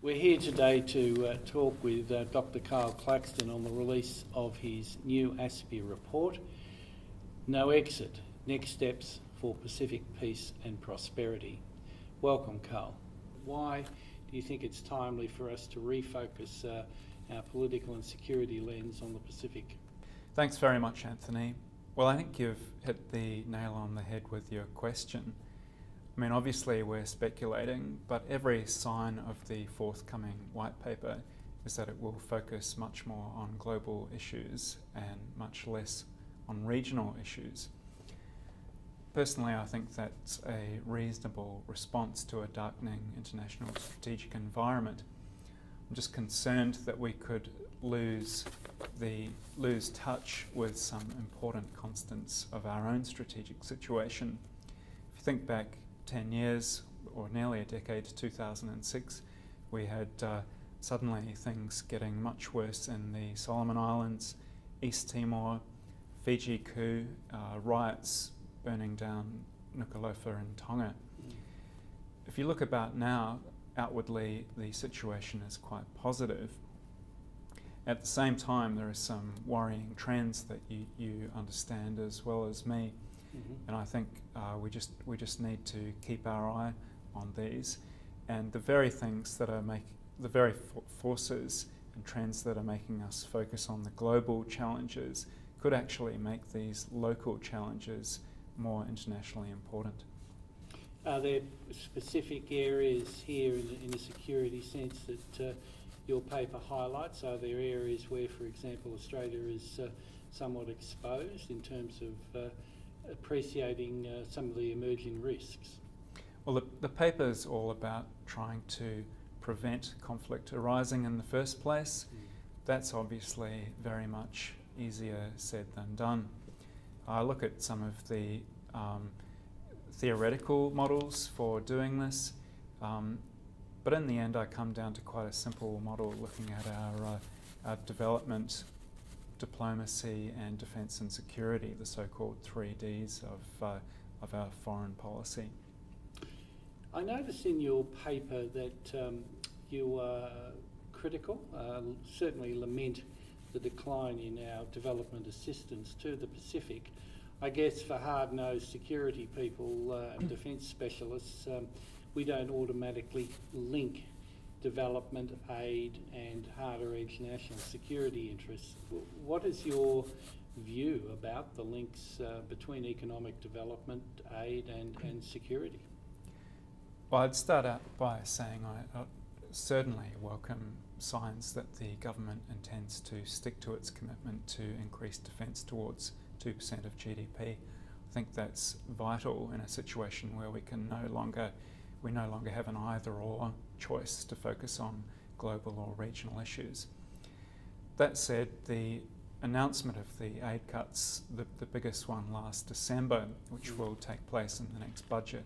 We're here today to talk with Dr. Karl Claxton on the release of his new ASPI report, No Exit, Next Steps for Pacific Peace and Prosperity. Welcome, Karl. Why do you think it's timely for us to refocus our political and security lens on the Pacific? Thanks very much, Anthony. Well, I think you've hit the nail on the head with your question. I mean, obviously we're speculating, but every sign of the forthcoming white paper is that it will focus much more on global issues and much less on regional issues. Personally, I think that's a reasonable response to a darkening international strategic environment. I'm just concerned that we could lose touch with some important constants of our own strategic situation. If you think back 10 years or nearly a decade to 2006, we had suddenly things getting much worse in the Solomon Islands, East Timor, Fiji coup, riots burning down Nuku'alofa and Tonga. If you look about now, outwardly the situation is quite positive. At the same time, there are some worrying trends that you understand as well as me. And I think we just need to keep our eye on these, and the very things that are the very forces and trends that are making us focus on the global challenges could actually make these local challenges more internationally important. Are there specific areas here in the security sense that your paper highlights? Are there areas where, for example, Australia is somewhat exposed in terms of appreciating some of the emerging risks? Well, the paper is all about trying to prevent conflict arising in the first place. That's obviously very much easier said than done. I look at some of the theoretical models for doing this, but in the end I come down to quite a simple model looking at our development, diplomacy and defence and security, the so-called 3Ds of our foreign policy. I noticed in your paper that you are critical, certainly lament the decline in our development assistance to the Pacific. I guess for hard-nosed security people and defence specialists, we don't automatically link development aid and harder-edge national security interests. What is your view about the links between economic development, aid and security? Well, I'd start out by saying I certainly welcome signs that the government intends to stick to its commitment to increase defence towards 2% of GDP. I think that's vital in a situation where we no longer have an either-or choice to focus on global or regional issues. That said, the announcement of the aid cuts, the biggest one last December, which will take place in the next budget,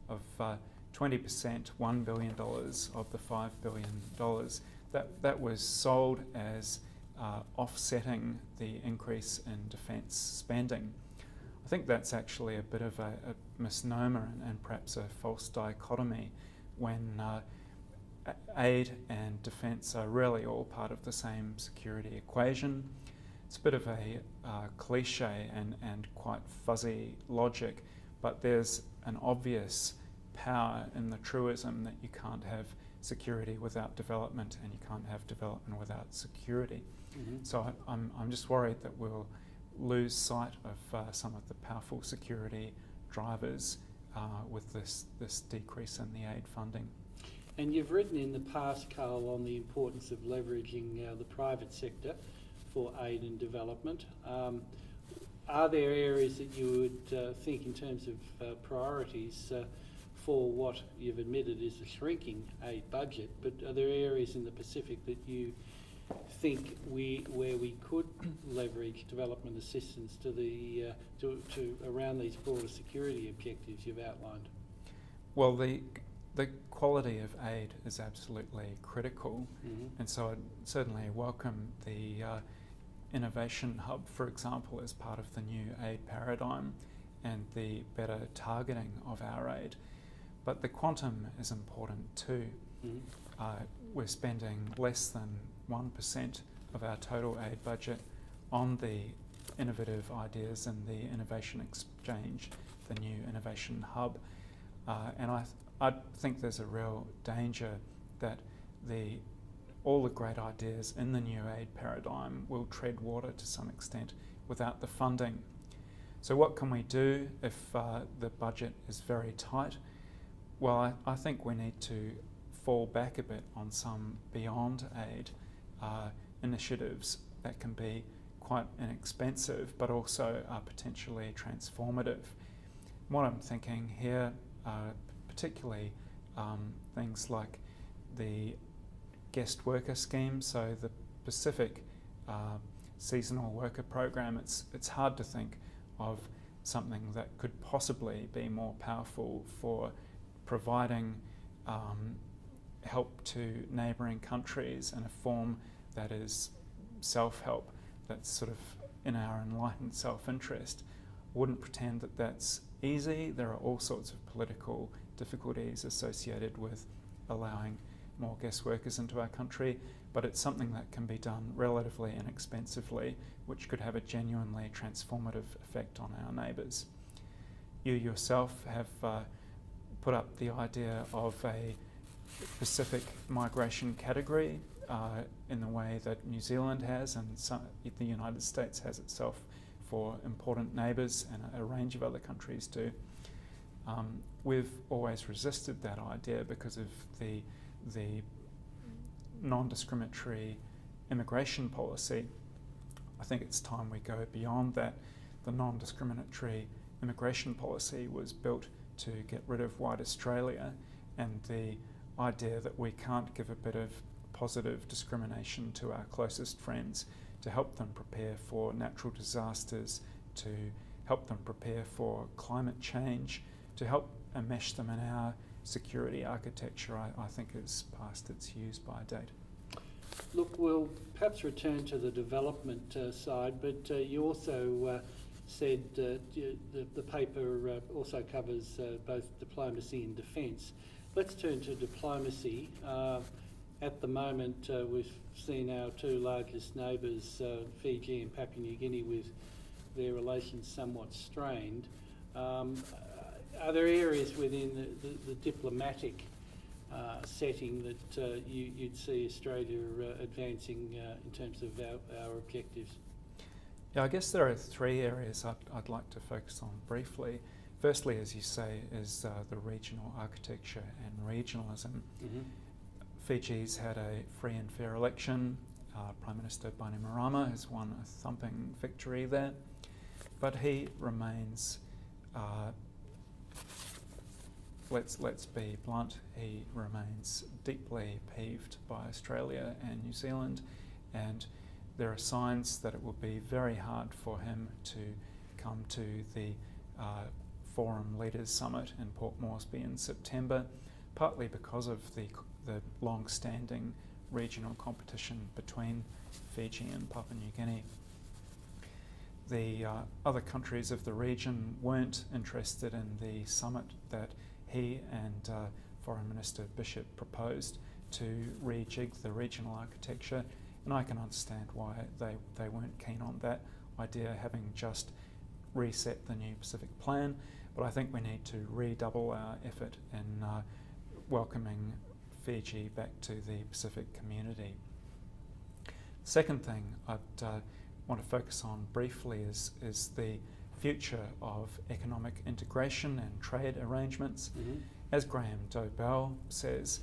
of 20%, $1 billion of the $5 billion, that was sold as offsetting the increase in defence spending. I think that's actually a bit of a misnomer and perhaps a false dichotomy when aid and defence are really all part of the same security equation. It's a bit of a cliche and quite fuzzy logic, but there's an obvious power in the truism that you can't have security without development and you can't have development without security. So I'm just worried that we'll lose sight of some of the powerful security drivers with this decrease in the aid funding. And you've written in the past, Karl, on the importance of leveraging the private sector for aid and development. Are there areas that you would think in terms of priorities for what you've admitted is a shrinking aid budget, but are there areas in the Pacific that you think where we could leverage development assistance to around these broader security objectives you've outlined? Well, the quality of aid is absolutely critical, and so I'd certainly welcome the innovation hub, for example, as part of the new aid paradigm and the better targeting of our aid. But the quantum is important too. Mhm. We're spending less than 1% of our total aid budget on the innovative ideas and the innovation exchange, the new innovation hub. And I think there's a real danger that all the great ideas in the new aid paradigm will tread water to some extent without the funding. So what can we do if the budget is very tight? Well, I think we need to fall back a bit on some beyond aid initiatives that can be quite inexpensive but also are potentially transformative. What I'm thinking here are particularly things like the guest worker scheme, so the Pacific seasonal worker program. It's hard to think of something that could possibly be more powerful for providing help to neighbouring countries in a form that is self-help, that's sort of in our enlightened self-interest. Wouldn't pretend that that's easy. There are all sorts of political difficulties associated with allowing more guest workers into our country, but it's something that can be done relatively inexpensively, which could have a genuinely transformative effect on our neighbours. You yourself have put up the idea of a Pacific migration category in the way that New Zealand has and the United States has itself for important neighbours, and a range of other countries do. We've always resisted that idea because of the non-discriminatory immigration policy. I think it's time we go beyond that. The non-discriminatory immigration policy was built to get rid of white Australia, and the idea that we can't give a bit of positive discrimination to our closest friends to help them prepare for natural disasters, to help them prepare for climate change, to help enmesh them in our security architecture, I think is past its use by date. Look, we'll perhaps return to the development side, but you also said the paper also covers both diplomacy and defence. Let's turn to diplomacy. At the moment, we've seen our two largest neighbours, Fiji and Papua New Guinea, with their relations somewhat strained. Are there areas within the diplomatic setting that you'd see Australia advancing in terms of our objectives? Yeah, I guess there are three areas I'd like to focus on briefly. Firstly, as you say, is the regional architecture and regionalism. Mm-hmm. Fiji's had a free and fair election. Prime Minister Bainimarama has won a thumping victory there, but he remains, let's be blunt, he remains deeply peeved by Australia and New Zealand, and there are signs that it will be very hard for him to come to the Forum Leaders Summit in Port Moresby in September, partly because of the long-standing regional competition between Fiji and Papua New Guinea. The other countries of the region weren't interested in the summit that he and Foreign Minister Bishop proposed to rejig the regional architecture, and I can understand why they weren't keen on that idea, having just reset the new Pacific Plan, but I think we need to redouble our effort in welcoming Fiji back to the Pacific community. Second thing I'd want to focus on briefly is the future of economic integration and trade arrangements. Mm-hmm. As Graham Dobell says,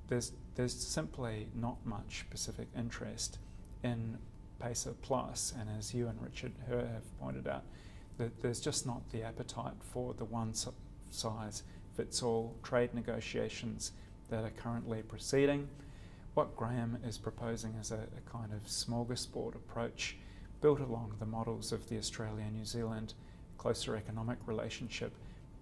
there's simply not much Pacific interest in PACER Plus, and as you and Richard Herr have pointed out, there's just not the appetite for the one-size-fits-all trade negotiations that are currently proceeding. What Graham is proposing is a kind of smorgasbord approach built along the models of the Australia-New Zealand closer economic relationship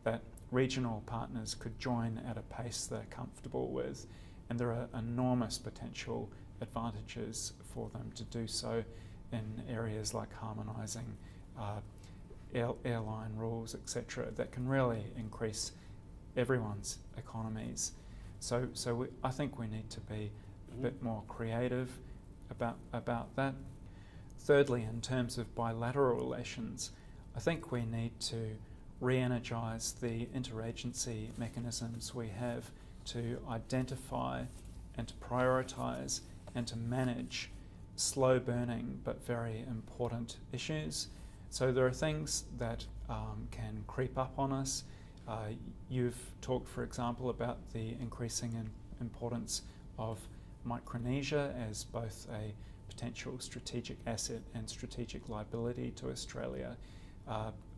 that regional partners could join at a pace they're comfortable with, and there are enormous potential advantages for them to do so in areas like harmonising airline rules, etc., that can really increase everyone's economies. I think we need to be a bit more creative about that. Thirdly, in terms of bilateral relations, I think we need to re-energise the interagency mechanisms we have to identify and to prioritise and to manage slow-burning but very important issues. So there are things that can creep up on us. You've talked, for example, about the increasing importance of Micronesia as both a potential strategic asset and strategic liability to Australia.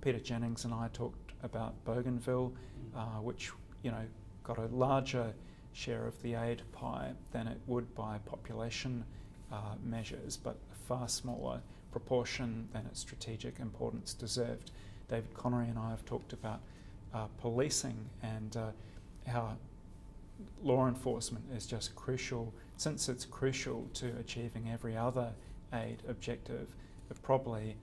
Peter Jennings and I talked about Bougainville, which got a larger share of the aid pie than it would by population measures, but a far smaller proportion than its strategic importance deserved. David Connery and I have talked about policing and how law enforcement is just crucial. Since it's crucial to achieving every other aid objective, it probably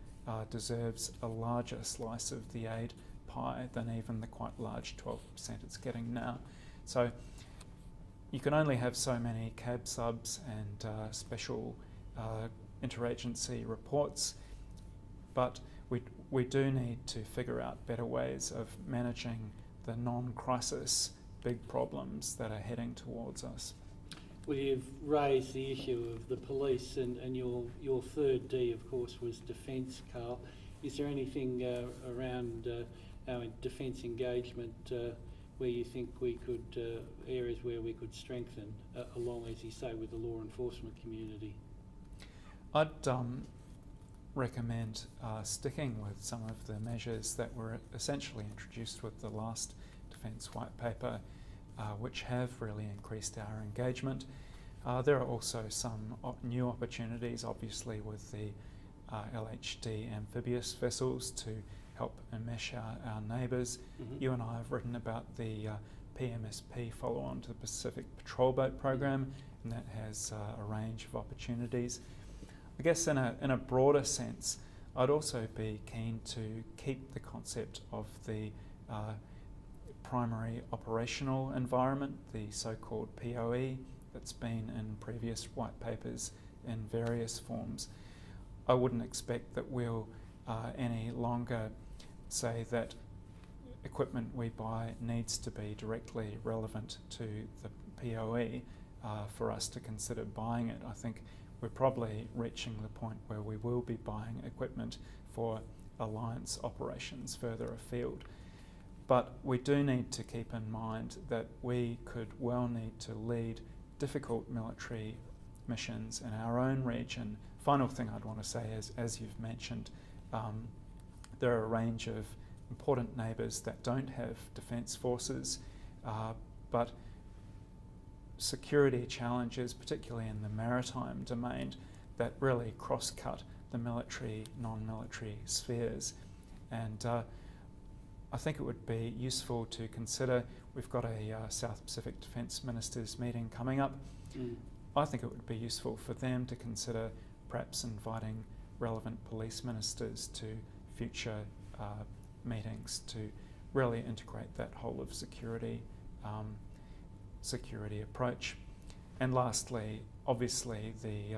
deserves a larger slice of the aid pie than even the quite large 12% it's getting now. So you can only have so many cab subs and special interagency reports, but we do need to figure out better ways of managing the non-crisis big problems that are heading towards us. Well, you've raised the issue of the police, and your third D, of course, was defence, Karl. Is there anything around our defence engagement where you think we could, areas where we could strengthen, along, as you say, with the law enforcement community? I'd recommend sticking with some of the measures that were essentially introduced with the last Defence White Paper, which have really increased our engagement. There are also some new opportunities, obviously, with the LHD amphibious vessels to help enmesh our neighbours. You and I have written about the PMSP follow-on to the Pacific Patrol Boat Program, and that has a range of opportunities. I guess in a broader sense, I'd also be keen to keep the concept of the primary operational environment, the so-called POE, that's been in previous white papers in various forms. I wouldn't expect that we'll any longer say that equipment we buy needs to be directly relevant to the POE for us to consider buying it. I think we're probably reaching the point where we will be buying equipment for alliance operations further afield. But we do need to keep in mind that we could well need to lead difficult military missions in our own region. Final thing I'd want to say is, as you've mentioned, there are a range of important neighbours that don't have defence forces, but security challenges, particularly in the maritime domain, that really cross-cut the military, non-military spheres. And I think it would be useful to consider, we've got a South Pacific Defence Ministers meeting coming up. I think it would be useful for them to consider perhaps inviting relevant police ministers to future meetings to really integrate that whole of security approach. And lastly, obviously, the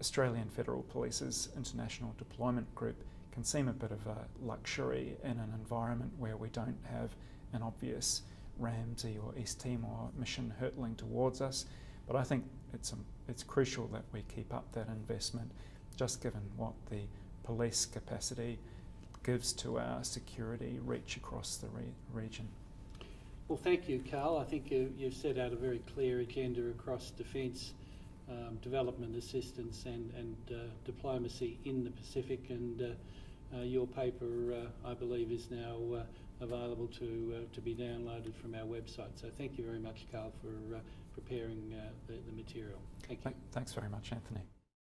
Australian Federal Police's International Deployment Group can seem a bit of a luxury in an environment where we don't have an obvious Ramsey or East Timor mission hurtling towards us. But I think it's crucial that we keep up that investment, just given what the police capacity gives to our security reach across the region. Well, thank you, Karl. I think you've set out a very clear agenda across defence, development assistance and diplomacy in the Pacific, and your paper, I believe, is now available to be downloaded from our website. So thank you very much, Karl, for preparing the material. Thank you. Thanks very much, Anthony.